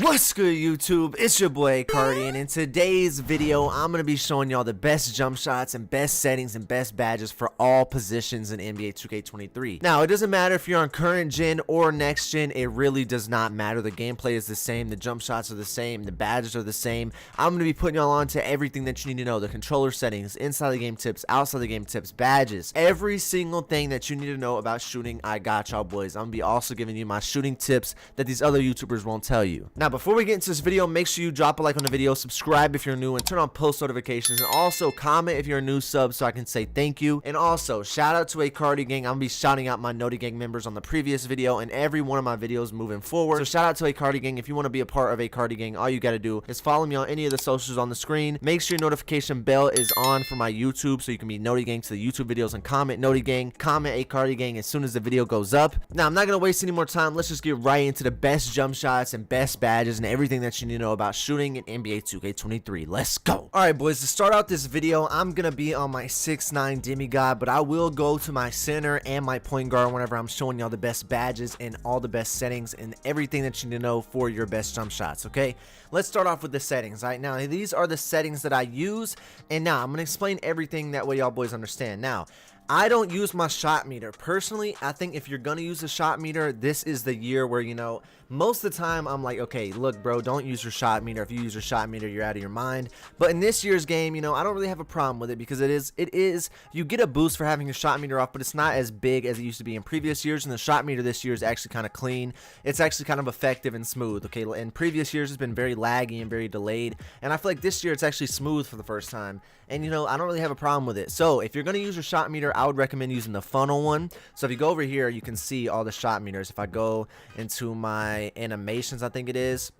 What's good, YouTube? It's your boy Cardi, and in today's video I'm gonna be showing y'all the best jump shots and best settings and best badges for all positions in NBA 2K23. Now, it doesn't matter if you're on current gen or next gen, it really does not matter. The gameplay is the same, the jump shots are the same, the badges are the same. I'm gonna be putting y'all on to everything that you need to know: the controller settings, inside the game tips, outside the game tips, badges, every single thing that you need to know about shooting. I got y'all boys. I'm gonna be also giving you my shooting tips that these other YouTubers won't tell you. Now, before we get into this video, make sure you drop a like on the video, subscribe if you're new, and turn on post notifications, and also comment if you're a new sub so I can say thank you. And also, shout out to a Cardi gang. I'm gonna be shouting out my Noti gang members on the previous video and every one of my videos moving forward. So shout out to a Cardi gang. If you want to be a part of a Cardi gang, all you gotta do is follow me on any of the socials on the screen. Make sure your notification bell is on for my YouTube so you can be Noti gang to the YouTube videos, and comment Noti gang, comment a Cardi gang as soon as the video goes up. Now, I'm not gonna waste any more time. Let's just get right into the best jump shots and best badges and everything that you need to know about shooting in NBA 2K23. Let's go. Alright boys, to start out this video, I'm gonna be on my 6'9" demigod, but I will go to my center and my point guard whenever I'm showing y'all the best badges and all the best settings and everything that you need to know for your best jump shots. Okay, let's start off with the settings. Alright, now these are the settings that I use, and now I'm gonna explain everything that way y'all boys understand. Now, I don't use my shot meter. Personally, I think if you're gonna use a shot meter, this is the year where, you know, most of the time I'm like, okay, look bro, don't use your shot meter. If you use your shot meter, you're out of your mind. But in this year's game, you know, I don't really have a problem with it, because it is you get a boost for having your shot meter off, but it's not as big as it used to be in previous years. And the shot meter this year is actually kind of clean. It's actually kind of effective and smooth. Okay, in previous years it's been very laggy and very delayed, and I feel like this year it's actually smooth for the first time. And you know, I don't really have a problem with it. So if you're gonna use your shot meter, I would recommend using the funnel one. So if you go over here, you can see all the shot meters. If I go into my animations, I think it is,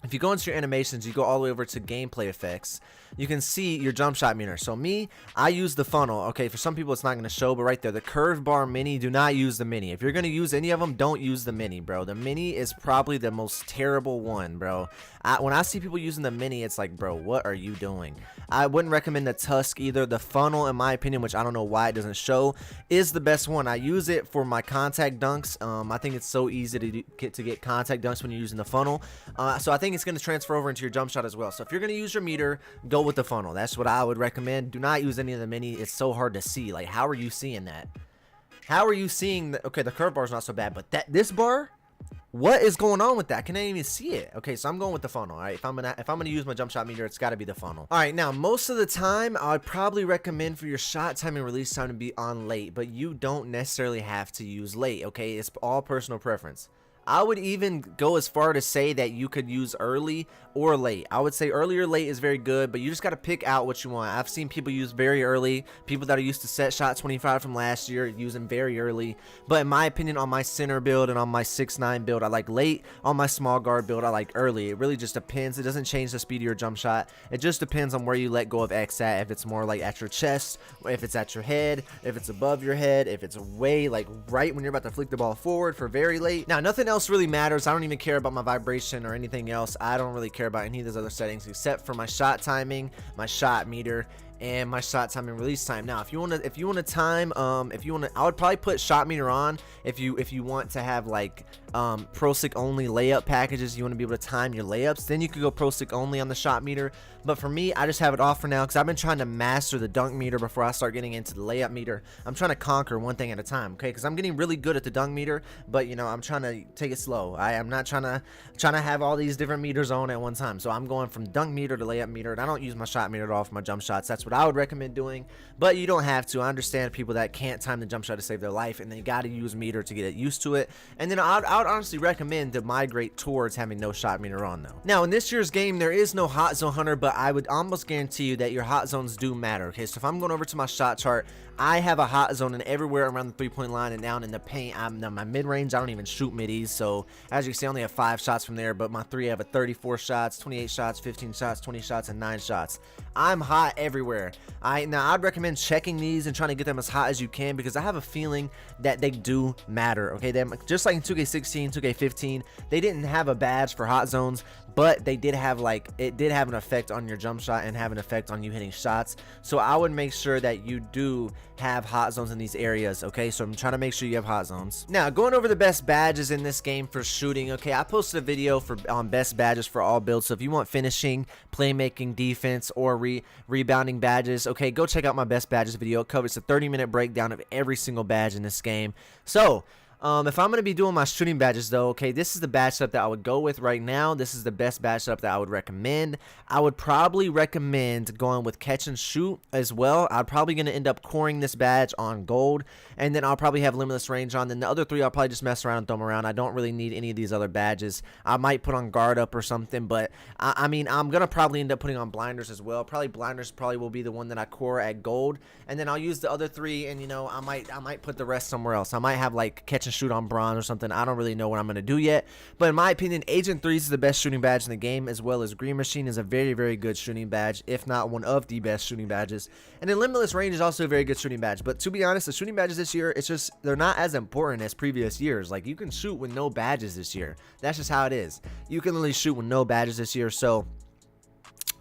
if you go into your animations, you go all the way over to gameplay effects, you can see your jump shot meter. So me, I use the funnel. Okay, for some people it's not going to show, but right there, the curve bar mini, do not use the mini. If you're going to use any of them, don't use the mini, bro. The mini is probably the most terrible one, bro. When I see people using the mini, it's like, bro, what are you doing? I wouldn't recommend the Tusk either. The funnel, in my opinion, which I don't know why it doesn't show, is the best one. I use it for my contact dunks. I think it's so easy to get contact dunks when you're using the funnel. So I think it's going to transfer over into your jump shot as well. So if you're going to use your meter, go with the funnel. That's what I would recommend. Do not use any of the mini. It's so hard to see. Like, how are you seeing that? How are you seeing that? Okay, the curve bar is not so bad, but this bar, what is going on with that? I can't even see it. Okay, so I'm going with the funnel. All right, if I'm gonna use my jump shot meter, it's got to be the funnel. All right, now most of the time I'd probably recommend for your shot time and release time to be on late, but you don't necessarily have to use late. Okay, it's all personal preference. I would even go as far to say that you could use early or late. I would say early or late is very good, but you just got to pick out what you want. I've seen people use very early. People that are used to set shot 25 from last year use them very early. But in my opinion, on my center build and on my 6'9" build, I like late. On my small guard build, I like early. It really just depends. It doesn't change the speed of your jump shot. It just depends on where you let go of X at. If it's more like at your chest, if it's at your head, if it's above your head, if it's way like right when you're about to flick the ball forward for very late. Now, nothing else really matters. I don't even care about my vibration or anything else. I don't really care about any of those other settings except for my shot timing, my shot meter, and my shot time and release time. Now, if you want to time, I would probably put shot meter on if you want to have like pro stick only layup packages. You want to be able to time your layups, then you could go pro stick only on the shot meter. But for me, I just have it off for now because I've been trying to master the dunk meter before I start getting into the layup meter. I'm trying to conquer one thing at a time, okay? Because I'm getting really good at the dunk meter, but you know, I'm trying to take it slow. I am not trying to have all these different meters on at one time. So I'm going from dunk meter to layup meter, and I don't use my shot meter at all for my jump shots. That's what I would recommend doing, but you don't have to. I understand people that can't time the jump shot to save their life, and they got to use meter to get used to it. And then I would honestly recommend to migrate towards having no shot meter on though. Now, in this year's game, there is no hot zone hunter, but I would almost guarantee you that your hot zones do matter. Okay, so if I'm going over to my shot chart, I have a hot zone in everywhere around the 3-point line and down in the paint. My mid-range, I don't even shoot middies, so as you can see, I only have 5 shots from there, but my 3 have a 34 shots, 28 shots, 15 shots, 20 shots, and 9 shots. I'm hot everywhere. Now I'd recommend checking these and trying to get them as hot as you can, because I have a feeling that they do matter. Okay, just like in 2K16, 2K14, 2K15, they didn't have a badge for hot zones, but they did have like, it did have an effect on your jump shot and have an effect on you hitting shots. So I would make sure that you do have hot zones in these areas, okay? So I'm trying to make sure you have hot zones. Now, going over the best badges in this game for shooting, okay, I posted a video for best badges for all builds. So if you want finishing, playmaking, defense, or rebounding badges, okay, go check out my best badges video. It covers a 30-minute breakdown of every single badge in this game. So if I'm going to be doing my shooting badges though, okay, this is the badge setup that I would go with right now. This is the best badge setup that I would recommend. I would probably recommend going with catch and shoot as well. I'm probably going to end up coring this badge on gold, and then I'll probably have limitless range on. Then the other three I'll probably just mess around and throw them around. I don't really need any of these other badges. I might put on guard up or something, but I mean, I'm going to probably end up putting on blinders as well. Probably blinders probably will be the one that I core at gold, and then I'll use the other three, and you know, I might put the rest somewhere else. I might have like catch and shoot on bronze or something. I don't really know what I'm going to do yet, but in my opinion, Agent 3 is the best shooting badge in the game, as well as Green Machine is a very, very good shooting badge, if not one of the best shooting badges. And then Limitless Range is also a very good shooting badge, but to be honest, the shooting badges this year, it's just, they're not as important as previous years. Like, you can shoot with no badges this year. That's just how it is. You can literally shoot with no badges this year, so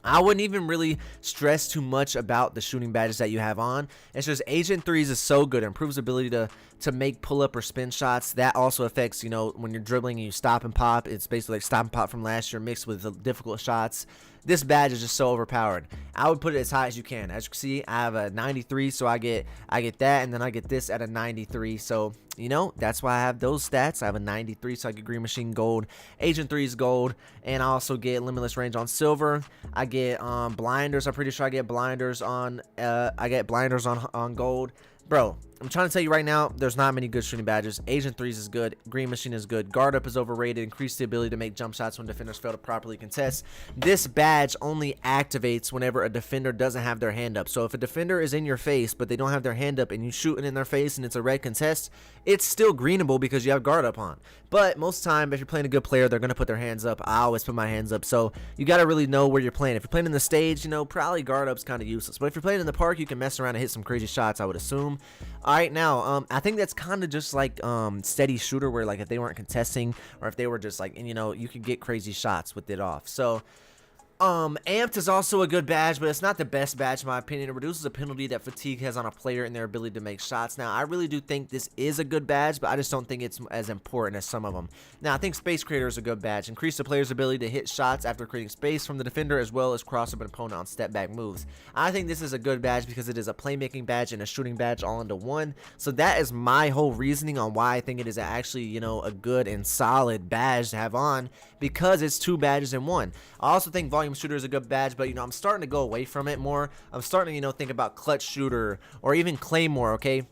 I wouldn't even really stress too much about the shooting badges that you have on. It's just Agent 3's is so good. It improves ability to make pull-up or spin shots. That also affects, you know, when you're dribbling and you stop and pop. It's basically like stop and pop from last year mixed with the difficult shots. This badge is just so overpowered. I would put it as high as you can. As you can see, I have a 93, so I get that, and then I get this at a 93. So, you know, that's why I have those stats. I have a 93, so I get Green Machine gold, Agent 3's gold, and I also get Limitless Range on silver. I get blinders. I'm pretty sure I get blinders on on gold. Bro, I'm trying to tell you right now, there's not many good shooting badges. Agent 3's is good. Green Machine is good. Guard Up is overrated. Increase the ability to make jump shots when defenders fail to properly contest. This badge only activates whenever a defender doesn't have their hand up. So if a defender is in your face, but they don't have their hand up, and you shoot it in their face and it's a red contest, it's still greenable because you have Guard Up on. But most of the time, if you're playing a good player, they're going to put their hands up. I always put my hands up. So you got to really know where you're playing. If you're playing in the stage, you know, probably Guard Up's kind of useless. But if you're playing in the park, you can mess around and hit some crazy shots, I would assume. All right, now, I think that's kind of just like steady shooter, where like if they weren't contesting, or if they were just like, and you know, you could get crazy shots with it off. So Amped is also a good badge, but it's not the best badge in my opinion. It reduces the penalty that fatigue has on a player and their ability to make shots. Now, I really do think this is a good badge, but I just don't think it's as important as some of them. Now, I think Space Creator is a good badge. Increase the player's ability to hit shots after creating space from the defender, as well as cross up an opponent on step back moves. I think this is a good badge because it is a playmaking badge and a shooting badge all into one. So that is my whole reasoning on why I think it is actually, you know, a good and solid badge to have on, because it's two badges in one. I also think Volume Shooter is a good badge, but you know, I'm starting to go away from it more. I'm starting to, you know, think about Clutch Shooter or even Claymore, okay?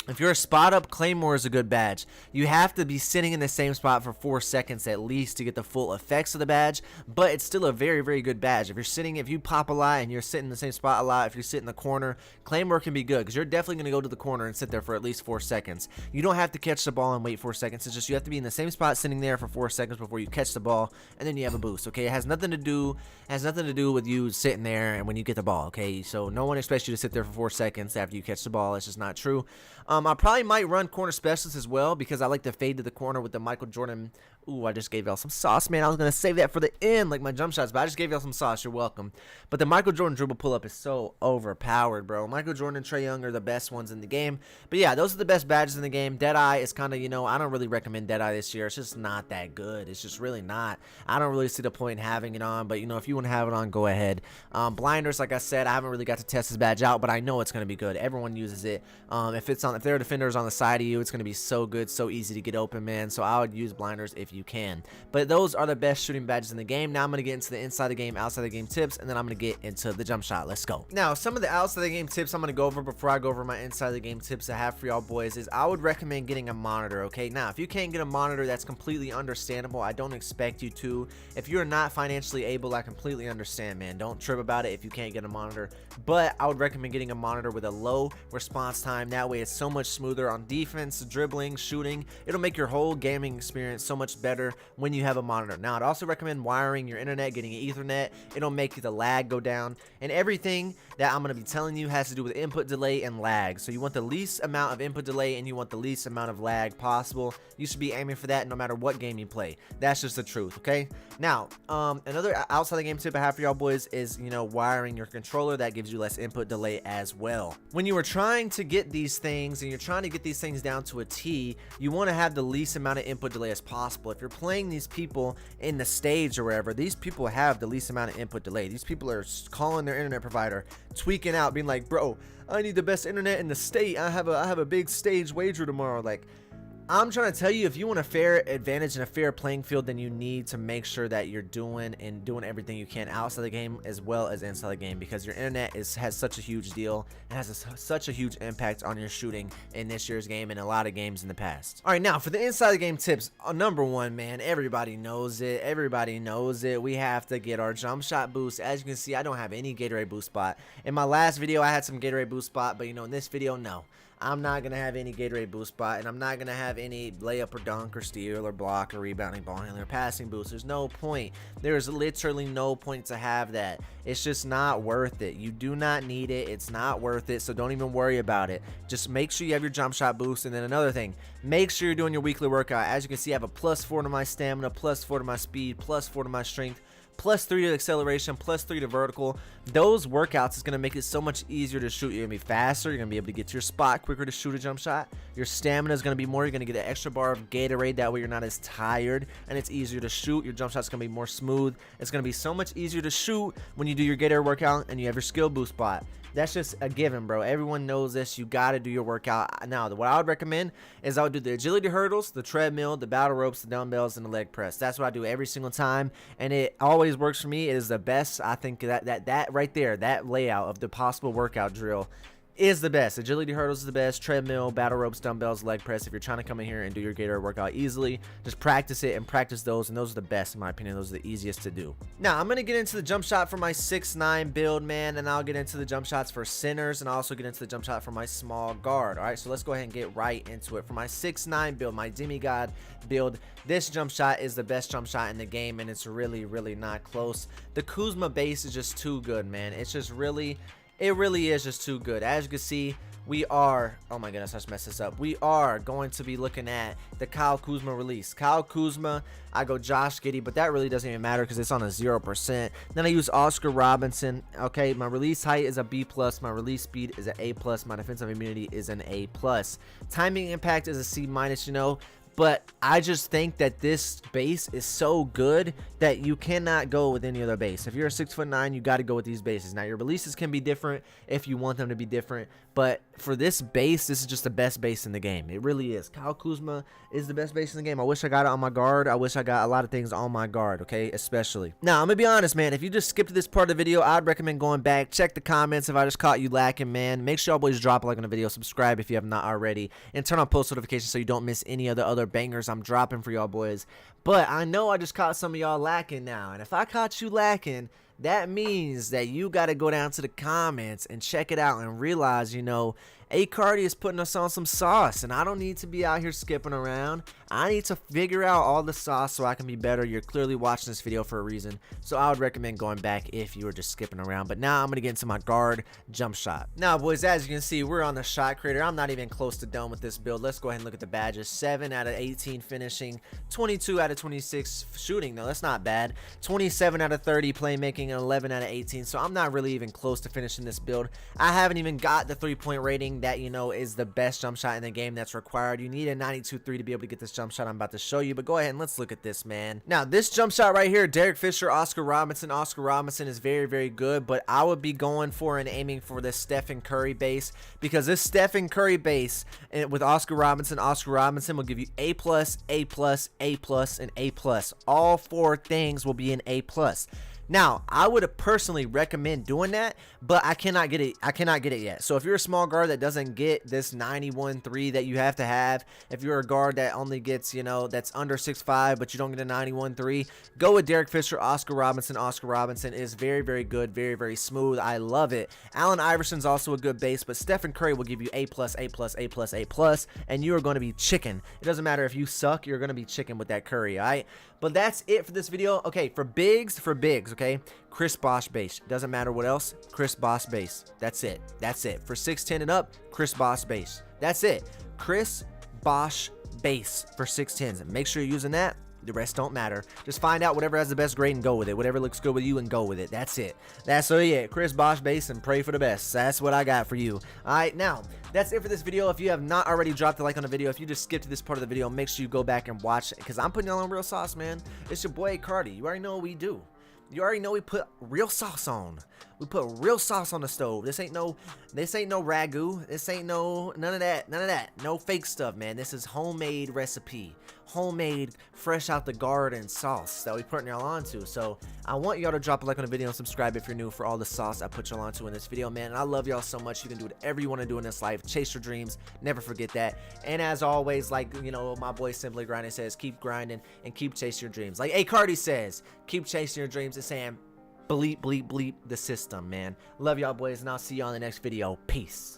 If you're a spot up, Claymore is a good badge. You have to be sitting in the same spot for 4 seconds at least to get the full effects of the badge, but it's still a very, very good badge. If you're sitting, if you pop a lot and you're sitting in the same spot a lot, if you sit in the corner, Claymore can be good because you're definitely going to go to the corner and sit there for at least 4 seconds. You don't have to catch the ball and wait 4 seconds. It's just you have to be in the same spot sitting there for 4 seconds before you catch the ball, and then you have a boost, okay? It has nothing to do with you sitting there and when you get the ball, okay? So no one expects you to sit there for 4 seconds after you catch the ball. It's just not true. I probably might run corner specialist as well because I like to fade to the corner with the Michael Jordan. Ooh, I just gave y'all some sauce, man. I was going to save that for the end like my jump shots, but I just gave y'all some sauce. You're welcome. But the Michael Jordan dribble pull-up is so overpowered, bro. Michael Jordan and Trae Young are the best ones in the game. But yeah, those are the best badges in the game. Deadeye is kind of, you know, I don't really recommend Deadeye this year. It's just not that good. It's just really not. I don't really see the point in having it on, but, you know, if you want to have it on, go ahead. Blinders, like I said, I haven't really got to test this badge out, but I know it's going to be good. Everyone uses it. If there are defenders on the side of you, it's going to be so good, so easy to get open, man. So I would use blinders if you can. But those are the best shooting badges in the game. Now I'm going to get into the inside the game, outside the game tips, and then I'm going to get into the jump shot. Let's go. Now, some of the outside the game tips I'm going to go over before I go over my inside the game tips I have for y'all boys is I would recommend getting a monitor, okay? Now, if you can't get a monitor, that's completely understandable. I don't expect you to. If you're not financially able, I completely understand, man. Don't trip about it if you can't get a monitor. But I would recommend getting a monitor with a low response time. That way, it's so much smoother on defense, dribbling, shooting. It'll make your whole gaming experience so much better when you have a monitor. Now, I'd also recommend wiring your internet, getting an Ethernet. It'll make the lag go down, and everything that I'm going to be telling you has to do with input delay and lag. So you want the least amount of input delay and you want the least amount of lag possible. You should be aiming for that no matter what game you play. That's just the truth, okay? Now, another outside the game tip I have for y'all boys is, you know, wiring your controller. That gives you less input delay as well. When you are trying to get these things and you're trying to get these things down to a T, you want to have the least amount of input delay as possible. If you're playing these people in the stage or wherever, these people have the least amount of input delay. These people are calling their internet provider, tweaking out, being like, bro, I need the best internet in the state. I have a big stage wager tomorrow. Like, I'm trying to tell you, if you want a fair advantage and a fair playing field, then you need to make sure that you're doing everything you can outside the game as well as inside the game, because your internet has such a huge deal and has such a huge impact on your shooting in this year's game and a lot of games in the past. All right, now for the inside the game tips, number one, man, everybody knows it. Everybody knows it. We have to get our jump shot boost. As you can see, I don't have any Gatorade boost spot. In my last video, I had some Gatorade boost spot, but you know, in this video, no. I'm not going to have any Gatorade boost spot, and I'm not going to have any layup or dunk or steal or block or rebounding, ball handling, or passing boost. There's no point. There's literally no point to have that. It's just not worth it. You do not need it. It's not worth it, so don't even worry about it. Just make sure you have your jump shot boost, and then another thing, make sure you're doing your weekly workout. As you can see, I have a +4 to my stamina, +4 to my speed, +4 to my strength, +3 to acceleration, +3 to vertical. Those workouts is going to make it so much easier to shoot. You're going to be faster. You're going to be able to get to your spot quicker to shoot a jump shot. Your stamina is going to be more. You're going to get an extra bar of Gatorade. That way you're not as tired and it's easier to shoot. Your jump shot's going to be more smooth. It's going to be so much easier to shoot when you do your Gatorade workout and you have your skill boost spot. That's just a given, bro. Everyone knows this. You got to do your workout. Now, what I would recommend is I would do the agility hurdles, the treadmill, the battle ropes, the dumbbells, and the leg press. That's what I do every single time, and it always works for me. It is the best. I think that right there, that layout of the possible workout drill is the best. Agility hurdles is the best. Treadmill, battle ropes, dumbbells, leg press. If you're trying to come in here and do your Gatorade workout easily, just practice it and practice those, and those are the best in my opinion. Those are the easiest to do. Now I'm gonna get into the jump shot for my 6'9" build, man, and I'll get into the jump shots for centers, and I'll also get into the jump shot for my small guard. All right, so let's go ahead and get right into it. For my 6'9" build, my demigod build, this jump shot is the best jump shot in the game, and it's really not close. The Kuzma base is just too good, man. It's just really, it really is just too good. As you can see, we are, oh my goodness, I just messed this up. We are going to be looking at the Kyle Kuzma release. Kyle Kuzma, I go Josh Giddey, but that really doesn't even matter because it's on a 0%. Then I use Oscar Robinson. Okay, my release height is a B+, my release speed is an A+, my defensive immunity is an A+. Timing impact is a C-, you know. But I just think that this base is so good that you cannot go with any other base. If you're a 6'9", you got to go with these bases. Now, your releases can be different if you want them to be different. But for this base, this is just the best base in the game. It really is. Kyle Kuzma is the best base in the game. I wish I got it on my guard. I wish I got a lot of things on my guard, okay, especially. Now, I'm going to be honest, man. If you just skipped this part of the video, I'd recommend going back. Check the comments if I just caught you lacking, man. Make sure y'all boys drop a like on the video. Subscribe if you have not already. And turn on post notifications so you don't miss any of the other bangers I'm dropping for y'all boys. But I know I just caught some of y'all lacking now, and if I caught you lacking, that means that you got to go down to the comments and check it out and realize, you know, A Cardi is putting us on some sauce, and I don't need to be out here skipping around. I need to figure out all the sauce so I can be better. You're clearly watching this video for a reason, so I would recommend going back if you were just skipping around. But now I'm going to get into my guard jump shot. Now, boys, as you can see, we're on the shot creator. I'm not even close to done with this build. Let's go ahead and look at the badges. 7 out of 18 finishing, 22 out of 26 shooting. No, that's not bad. 27 out of 30 playmaking, and 11 out of 18. So I'm not really even close to finishing this build. I haven't even got the 3-point rating that, you know, is the best jump shot in the game that's required. You need a 92.3 to be able to get this jump shot I'm about to show you, but go ahead and let's look at this, man. Now, this jump shot right here, Derek Fisher, Oscar Robinson. Oscar Robinson is very good, but I would be going for and aiming for this Stephen Curry base, because this Stephen Curry base with Oscar Robinson will give you A+, A+, A+, and A+. All 4 things will be an A+. Now, I would personally recommend doing that, but I cannot get it yet. So if you're a small guard that doesn't get this 91.3 that you have to have, if you're a guard that only gets, you know, that's under 6'5", but you don't get a 91.3, go with Derek Fisher, Oscar Robinson. Oscar Robinson is very, very good, very, very smooth. I love it. Allen Iverson's also a good base, but Stephen Curry will give you A+, A+, A+, A+, and you are going to be chicken. It doesn't matter if you suck, you're going to be chicken with that Curry, all right? But that's it for this video. Okay, for bigs, okay? Chris Bosh base. Doesn't matter what else. Chris Bosh base. That's it. That's it. For 6'10" and up, Chris Bosh base. That's it. Chris Bosh base for 6'10s. And make sure you're using that. The rest don't matter. Just find out whatever has the best grade and go with it. Whatever looks good with you and go with it. That's it. That's it. Chris Bosh base and pray for the best. That's what I got for you. Alright, now, that's it for this video. If you have not already dropped a like on the video, if you just skipped to this part of the video, make sure you go back and watch it, because I'm putting y'all on real sauce, man. It's your boy Cardi. You already know what we do. You already know we put real sauce on. We put real sauce on the stove. This ain't no ragu. This ain't none of that. No fake stuff, man. This is homemade recipe. Homemade, fresh out the garden sauce that we putting y'all onto. So I want y'all to drop a like on the video and subscribe if you're new for all the sauce I put y'all onto in this video, man. And I love y'all so much. You can do whatever you want to do in this life. Chase your dreams. Never forget that. And as always, like, you know, my boy Simply Grinding says, keep grinding and keep chasing your dreams. Like A Cardi says, keep chasing your dreams. And saying, bleep, bleep, bleep the system, man. Love y'all boys, and I'll see y'all in the next video. Peace.